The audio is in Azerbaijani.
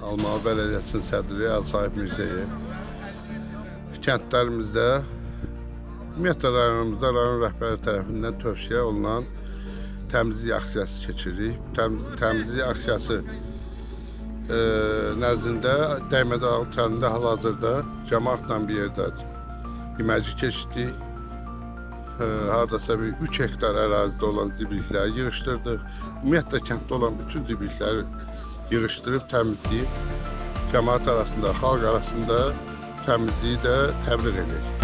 Almalı Belediyəsinin sədri Əlsahib Mirzəyev. Kəndlərimizdə, ümumiyyətlə rayonumuzda rayon rəhbəri tərəfindən tövsiyə olunan təmizlik aksiyası keçiririk. Təmizlik aksiyası nəzdində Dəymədağlı kəndində hal-hazırda cəmaatla bir yerdə iməci keçdik. Hardasa bir 3 hektar ərazidə olan zibillikləri yığışdırdıq. Ümumiyyətlə kənddə olan bütün zibillikləri yığışdırıb təmizləyib cəmaat arasında, xalq arasında təmizliyi də təbliğ edirik.